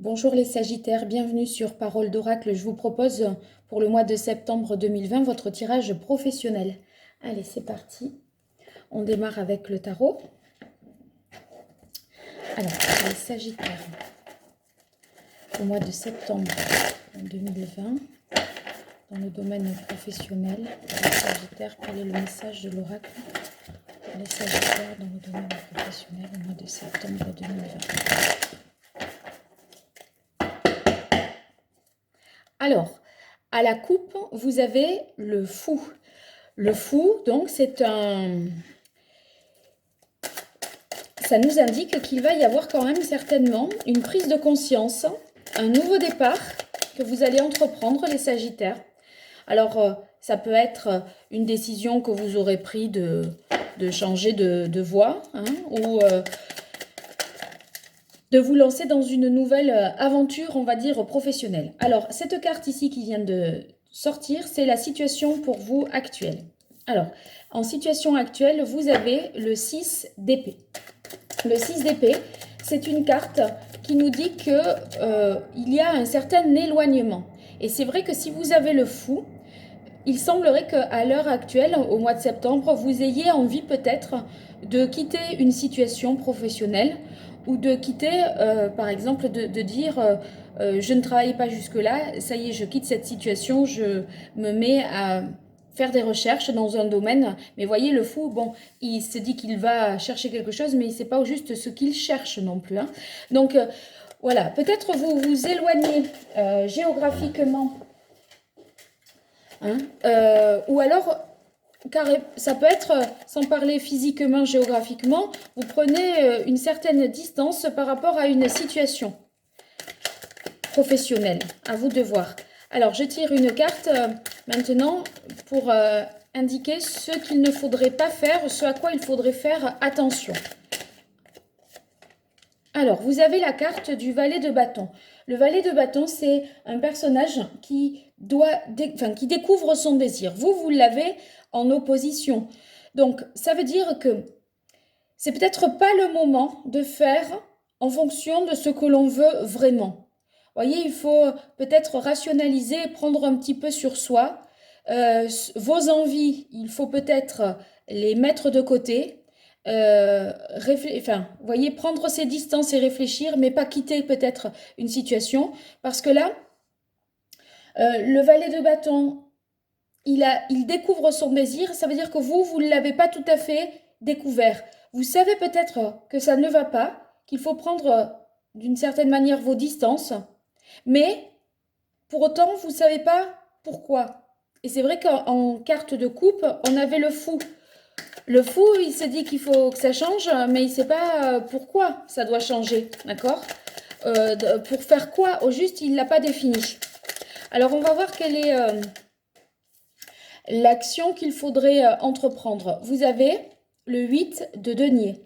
Bonjour les Sagittaires, bienvenue sur Parole d'Oracle. Je vous propose pour le mois de septembre 2020 votre tirage professionnel. Allez, c'est parti. On démarre avec le tarot. Alors, les Sagittaires, au mois de septembre 2020, dans le domaine professionnel, les Sagittaires, quel est le message de l'Oracle pour les Sagittaires dans le domaine professionnel au mois de septembre 2020? Alors, à la coupe, vous avez le fou. Le fou, donc, c'est un... Ça nous indique qu'il va y avoir quand même certainement une prise de conscience, un nouveau départ que vous allez entreprendre, les Sagittaires. Alors, ça peut être une décision que vous aurez prise de changer de voie, hein, ou de vous lancer dans une nouvelle aventure, on va dire, professionnelle. Alors, cette carte ici qui vient de sortir, c'est la situation pour vous actuelle. Alors, en situation actuelle, vous avez le 6 d'épée. Le 6 d'épée, c'est une carte qui nous dit qu'il y a un certain éloignement. Et c'est vrai que si vous avez le fou, il semblerait qu'à l'heure actuelle, au mois de septembre, vous ayez envie peut-être de quitter une situation professionnelle ou de quitter, par exemple, de dire je ne travaille pas jusque-là, ça y est, je quitte cette situation, je me mets à faire des recherches dans un domaine. Mais voyez, le fou, bon, il se dit qu'il va chercher quelque chose, mais il ne sait pas juste ce qu'il cherche non plus. Hein. Donc, voilà, peut-être vous vous éloignez géographiquement. Hein, ou alors, car ça peut être, sans parler physiquement, géographiquement, vous prenez une certaine distance par rapport à une situation professionnelle. À vous de voir. Alors, je tire une carte maintenant pour indiquer ce qu'il ne faudrait pas faire, ce à quoi il faudrait faire attention. Alors, vous avez la carte du valet de bâton. Le valet de bâton, c'est un personnage qui découvre son désir. Vous l'avez en opposition. Donc, ça veut dire que c'est peut-être pas le moment de faire en fonction de ce que l'on veut vraiment. Vous voyez, il faut peut-être rationaliser, prendre un petit peu sur soi. Vos envies, il faut peut-être les mettre de côté. Vous voyez, prendre ses distances et réfléchir, mais pas quitter peut-être une situation. Parce que là, le valet de bâton, il découvre son désir. Ça veut dire que vous ne l'avez pas tout à fait découvert. Vous savez peut-être que ça ne va pas, qu'il faut prendre d'une certaine manière vos distances, mais pour autant, vous ne savez pas pourquoi. Et c'est vrai qu'en carte de coupe, on avait le fou. Le fou, il se dit qu'il faut que ça change, mais il ne sait pas pourquoi ça doit changer, d'accord? Pour faire quoi, au juste, il ne l'a pas défini. Alors, on va voir quelle est l'action qu'il faudrait entreprendre. Vous avez le 8 de denier.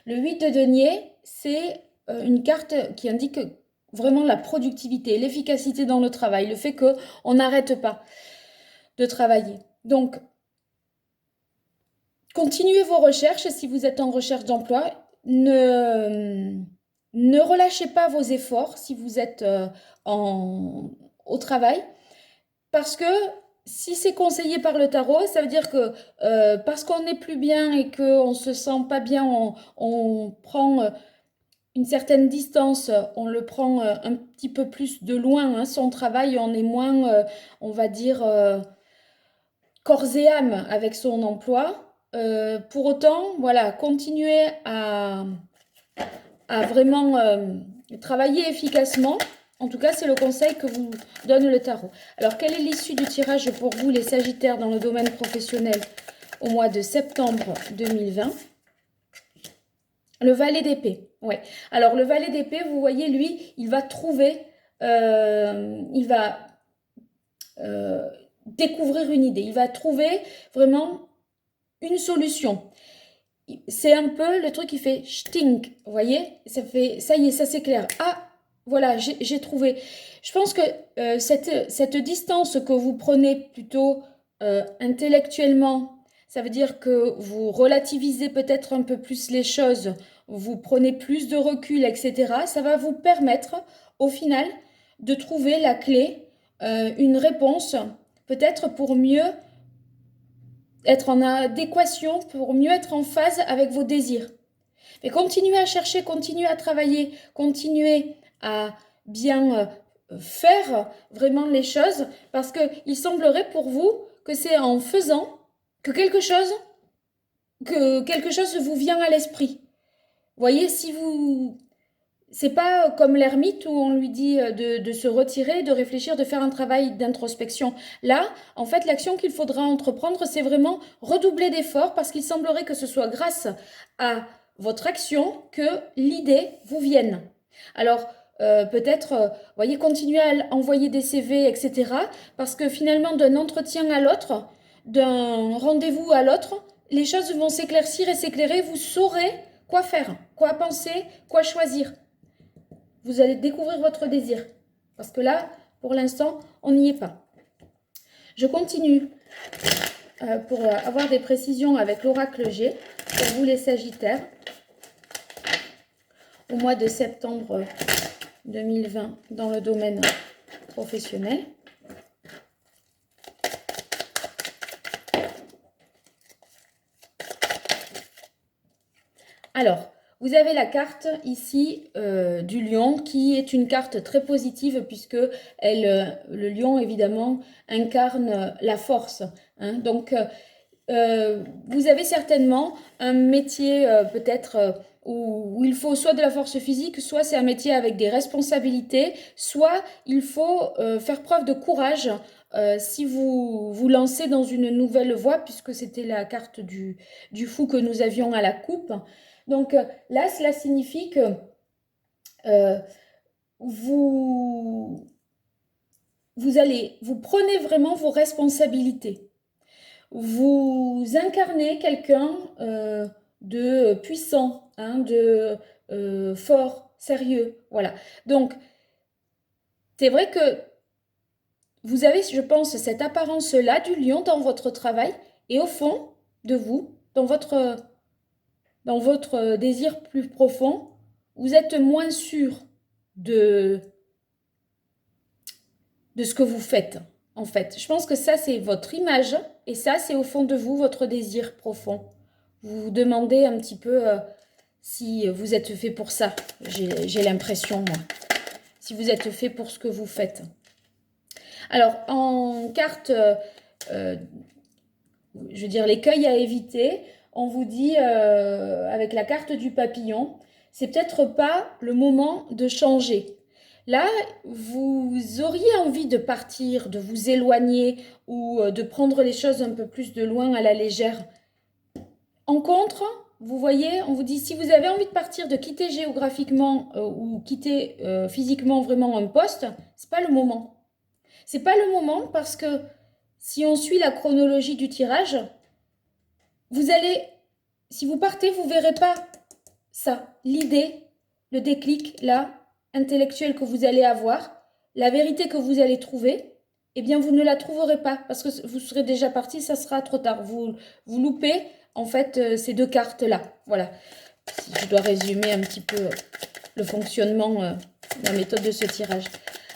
Le 8 de denier, c'est une carte qui indique vraiment la productivité, l'efficacité dans le travail, le fait qu'on n'arrête pas de travailler. Donc, continuez vos recherches si vous êtes en recherche d'emploi. Ne relâchez pas vos efforts si vous êtes au travail, parce que si c'est conseillé par le tarot, ça veut dire que parce qu'on n'est plus bien et qu'on ne se sent pas bien, on prend une certaine distance, on le prend un petit peu plus de loin, hein, son travail, on est moins, on va dire, corps et âme avec son emploi. Pour autant, voilà, continuez à vraiment travailler efficacement. En tout cas, c'est le conseil que vous donne le tarot. Alors, quelle est l'issue du tirage pour vous, les Sagittaires, dans le domaine professionnel au mois de septembre 2020? Le valet d'épée. Ouais. Alors, le valet d'épée, vous voyez, lui, il va trouver, il va découvrir une idée. Il va trouver vraiment une solution. C'est un peu le truc qui fait stink, vous voyez? Ça fait, ça y est, ça c'est clair. Ah, voilà, j'ai trouvé. Je pense que cette distance que vous prenez plutôt intellectuellement, ça veut dire que vous relativisez peut-être un peu plus les choses. vous prenez plus de recul, etc. Ça va vous permettre, au final, de trouver la clé, une réponse, peut-être pour mieux être en adéquation, pour mieux être en phase avec vos désirs. Mais continuez à chercher, continuez à travailler, continuez à bien faire vraiment les choses, parce qu'il semblerait pour vous que c'est en faisant que quelque chose vous vient à l'esprit. Vous voyez, si vous... C'est pas comme l'ermite où on lui dit de se retirer, de réfléchir, de faire un travail d'introspection. Là, en fait, l'action qu'il faudra entreprendre, c'est vraiment redoubler d'efforts parce qu'il semblerait que ce soit grâce à votre action que l'idée vous vienne. Alors, peut-être, voyez, continuez à envoyer des CV, etc. Parce que finalement, d'un entretien à l'autre, d'un rendez-vous à l'autre, les choses vont s'éclaircir et s'éclairer. Vous saurez quoi faire, quoi penser, quoi choisir. Vous allez découvrir votre désir. Parce que là, pour l'instant, on n'y est pas. Je continue pour avoir des précisions avec l'oracle G pour vous les Sagittaires au mois de septembre 2020 dans le domaine professionnel. Alors, vous avez la carte ici du lion qui est une carte très positive puisque le lion évidemment incarne la force. Hein. Donc, vous avez certainement un métier peut-être où il faut soit de la force physique, soit c'est un métier avec des responsabilités, soit il faut faire preuve de courage si vous vous lancez dans une nouvelle voie puisque c'était la carte du fou que nous avions à la coupe. Donc là, cela signifie que vous prenez vraiment vos responsabilités. Vous incarnez quelqu'un de puissant, hein, de fort, sérieux. Voilà. Donc, c'est vrai que vous avez, je pense, cette apparence-là du lion dans votre travail et au fond de vous, dans votre désir plus profond, vous êtes moins sûr de ce que vous faites, en fait. Je pense que ça, c'est votre image, et ça, c'est au fond de vous, votre désir profond. Vous vous demandez un petit peu si vous êtes fait pour ça, j'ai l'impression, moi. Si vous êtes fait pour ce que vous faites. Alors, en carte, je veux dire, l'écueil à éviter, on vous dit, avec la carte du papillon, c'est peut-être pas le moment de changer. Là, vous auriez envie de partir, de vous éloigner ou de prendre les choses un peu plus de loin à la légère. En contre, vous voyez, on vous dit, si vous avez envie de partir, de quitter géographiquement ou quitter physiquement vraiment un poste, c'est pas le moment. C'est pas le moment parce que si on suit la chronologie du tirage, vous allez, si vous partez, vous verrez pas ça, l'idée, le déclic, là, intellectuel que vous allez avoir, la vérité que vous allez trouver, eh bien, vous ne la trouverez pas parce que vous serez déjà parti, ça sera trop tard. Vous loupez, en fait, ces deux cartes-là. Voilà. Si je dois résumer un petit peu le fonctionnement, la méthode de ce tirage.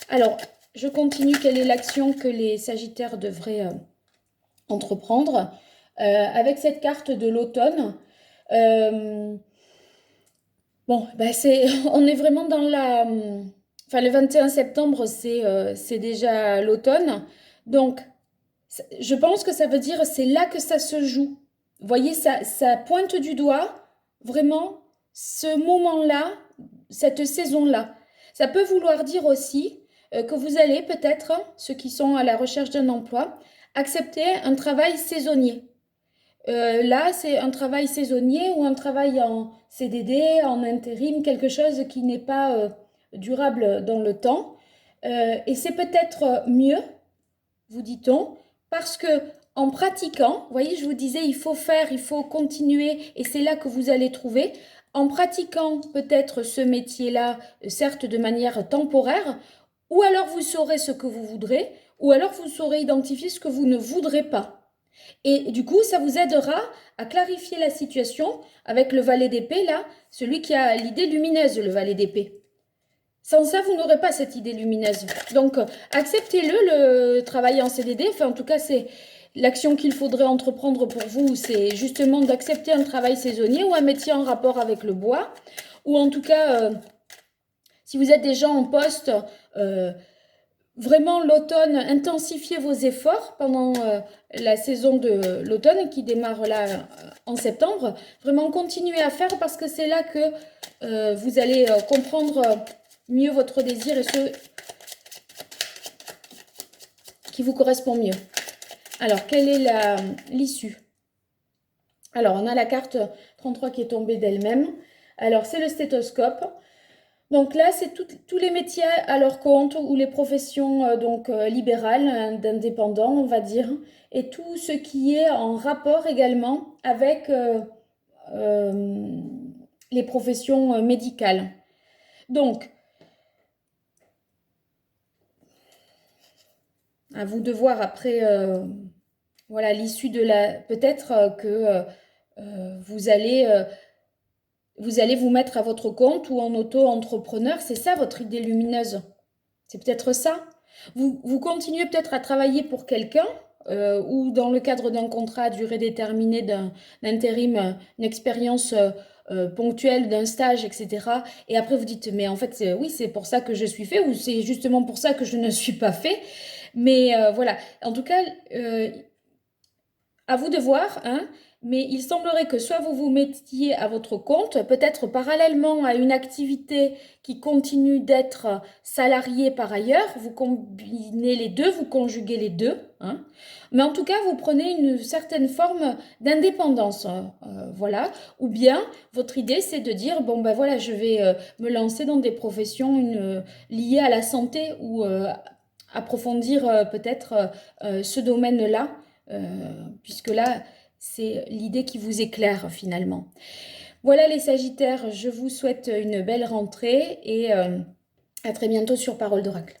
Alors, je continue. Quelle est l'action que les Sagittaires devraient entreprendre avec cette carte de l'automne? Bon, ben on est vraiment dans la... Enfin, le 21 septembre, c'est déjà l'automne. Donc, je pense que ça veut dire c'est là que ça se joue. Vous voyez, ça pointe du doigt vraiment ce moment-là, cette saison-là. Ça peut vouloir dire aussi que vous allez peut-être, ceux qui sont à la recherche d'un emploi, accepter un travail saisonnier. Là, c'est un travail saisonnier ou un travail en CDD, en intérim, quelque chose qui n'est pas durable dans le temps. Et c'est peut-être mieux, vous dit-on, parce que en pratiquant, vous voyez, je vous disais, il faut faire, il faut continuer, et c'est là que vous allez trouver. En pratiquant peut-être ce métier-là, certes de manière temporaire, ou alors vous saurez ce que vous voudrez, ou alors vous saurez identifier ce que vous ne voudrez pas. Et du coup, ça vous aidera à clarifier la situation avec le valet d'épée, là, celui qui a l'idée lumineuse, le valet d'épée. Sans ça, vous n'aurez pas cette idée lumineuse. Donc, acceptez-le, le travail en CDD. Enfin, en tout cas, c'est l'action qu'il faudrait entreprendre pour vous, c'est justement d'accepter un travail saisonnier ou un métier en rapport avec le bois. Ou en tout cas, si vous êtes déjà en poste, vraiment l'automne, intensifiez vos efforts pendant la saison de l'automne qui démarre là en septembre. Vraiment continuez à faire parce que c'est là que vous allez comprendre mieux votre désir et ce qui vous correspond mieux. Alors, quelle est l'issue? Alors, on a la carte 33 qui est tombée d'elle-même. Alors, c'est le stéthoscope. Donc là, c'est tous les métiers à leur compte ou les professions libérales, d'indépendants, on va dire, et tout ce qui est en rapport également avec les professions médicales. Donc, à vous de voir après, voilà, l'issue de la... Peut-être que vous allez vous mettre à votre compte ou en auto-entrepreneur. C'est ça votre idée lumineuse. C'est peut-être ça. Vous continuez peut-être à travailler pour quelqu'un ou dans le cadre d'un contrat à durée déterminée, d'intérim, une expérience ponctuelle, d'un stage, etc. Et après vous dites, mais en fait, oui, c'est pour ça que je suis fait ou c'est justement pour ça que je ne suis pas fait. Mais voilà, en tout cas, à vous de voir, hein, mais il semblerait que soit vous vous mettiez à votre compte, peut-être parallèlement à une activité qui continue d'être salarié par ailleurs, vous combinez les deux, vous conjuguez les deux, hein, mais en tout cas, vous prenez une certaine forme d'indépendance, voilà, ou bien votre idée, c'est de dire, bon ben voilà, je vais me lancer dans des professions liées à la santé ou approfondir peut-être ce domaine-là puisque là, c'est l'idée qui vous éclaire finalement. Voilà les Sagittaires, je vous souhaite une belle rentrée et à très bientôt sur Parole d'Oracle.